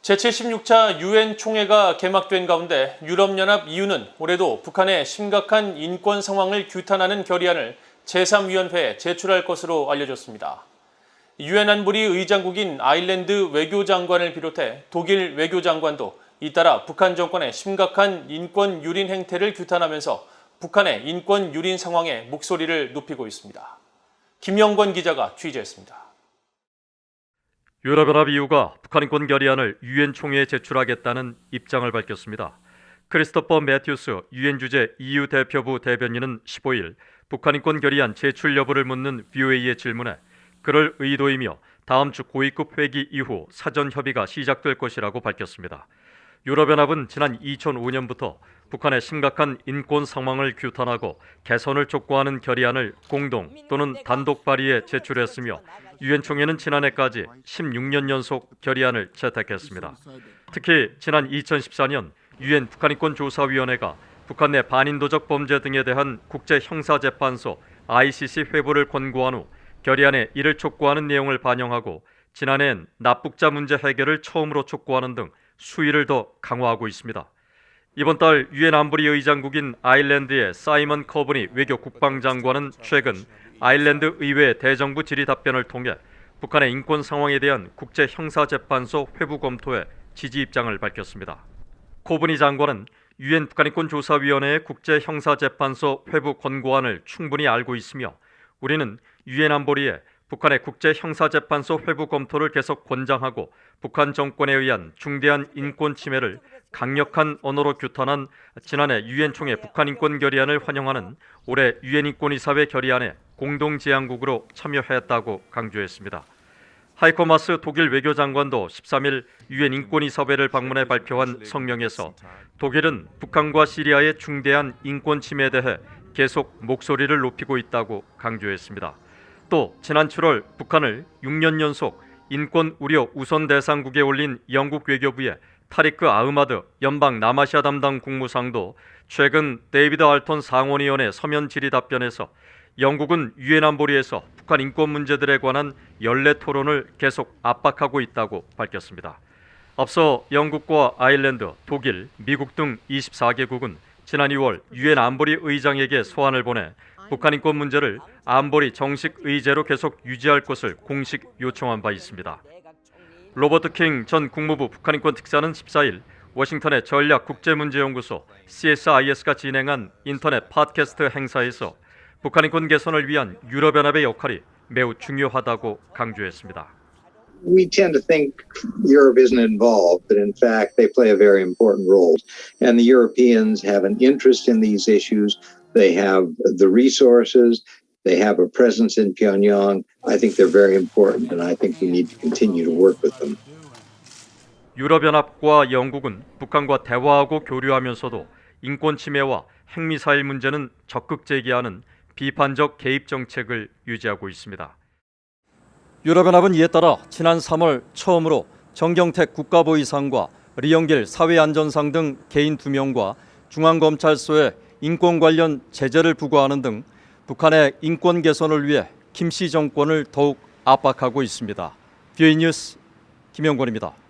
제76차 유엔 총회가 개막된 가운데 유럽연합 EU는 올해도 북한의 심각한 인권 상황을 규탄하는 결의안을 제3위원회에 제출할 것으로 알려졌습니다. 유엔 안보리 의장국인 아일랜드 외교장관을 비롯해 독일 외교장관도 잇따라 북한 정권의 심각한 인권 유린 행태를 규탄하면서 북한의 인권 유린 상황에 목소리를 높이고 있습니다. 김영권 기자가 취재했습니다. 유럽연합 EU가 북한 인권 결의안을 유엔 총회에 제출하겠다는 입장을 밝혔습니다. 크리스토퍼 매튜스 유엔 주재 EU 대표부 대변인은 15일 북한 인권 결의안 제출 여부를 묻는 VOA의 질문에 그럴 의도이며 다음 주 고위급 회기 이후 사전 협의가 시작될 것이라고 밝혔습니다. 유럽연합은 지난 2005년부터 북한의 심각한 인권 상황을 규탄하고 개선을 촉구하는 결의안을 공동 또는 단독 발의에 제출했으며 유엔 총회는 지난해까지 16년 연속 결의안을 채택했습니다. 특히 지난 2014년 유엔 북한인권조사위원회가 북한 내 반인도적 범죄 등에 대한 국제형사재판소 ICC 회부를 권고한 후 결의안에 이를 촉구하는 내용을 반영하고 지난해엔 납북자 문제 해결을 처음으로 촉구하는 등 수위를 더 강화하고 있습니다. 이번 달 유엔 안보리 의장국인 아일랜드의 사이먼 커브니 외교 국방장관은 최근 아일랜드 의회 대정부 질의 답변을 통해 북한의 인권 상황에 대한 국제형사재판소 회부 검토에 지지 입장을 밝혔습니다. 커브니 장관은 유엔 북한인권조사위원회의 국제형사재판소 회부 권고안을 충분히 알고 있으며 우리는 유엔 안보리에 북한의 국제형사재판소 회부 검토를 계속 권장하고 북한 정권에 의한 중대한 인권 침해를 강력한 언어로 규탄한 지난해 유엔 총회 북한 인권 결의안을 환영하는 올해 유엔 인권이사회 결의안에 공동 제안국으로 참여했다고 강조했습니다. 하이코 마스 독일 외교장관도 13일 유엔 인권이사회를 방문해 발표한 성명에서 독일은 북한과 시리아의 중대한 인권 침해에 대해 계속 목소리를 높이고 있다고 강조했습니다. 또 지난 7월 북한을 6년 연속 인권 우려 우선 대상국에 올린 영국 외교부의 타리크 아흐마드 연방 남아시아 담당 국무상도 최근 데이비드 알턴 상원의원의 서면 질의 답변에서 영국은 유엔 안보리에서 북한 인권 문제들에 관한 연례 토론을 계속 압박하고 있다고 밝혔습니다. 앞서 영국과 아일랜드, 독일, 미국 등 24개국은 지난 2월 유엔 안보리 의장에게 소환을 보내 북한 인권 문제를 안보리 정식 의제로 계속 유지할 것을 공식 요청한 바 있습니다. 로버트 킹 전 국무부 북한인권 특사는 14일 워싱턴의 전략국제문제연구소 CSIS가 진행한 인터넷 팟캐스트 행사에서 북한인권 개선을 위한 유럽연합의 역할이 매우 중요하다고 강조했습니다. We tend to think Europe isn't involved, but in fact they play a very important role. And the Europeans have an interest in these issues. They have the resources. They have a presence in Pyongyang. I think they're very important, and I think we need to continue to work with them. 유럽연합과 영국은 북한과 대화하고 교류하면서도 인권 침해와 핵미사일 문제는 적극 제기하는 비판적 개입 정책을 유지하고 있습니다. 유럽연합은 이에 따라 지난 3월 처음으로 정경택 국가보위상과 리영길 사회안전상 등 개인 2명과 중앙검찰소에 인권 관련 제재를 부과하는 등 북한의 인권 개선을 위해 김씨 정권을 더욱 압박하고 있습니다. VOA 뉴스 김영권입니다.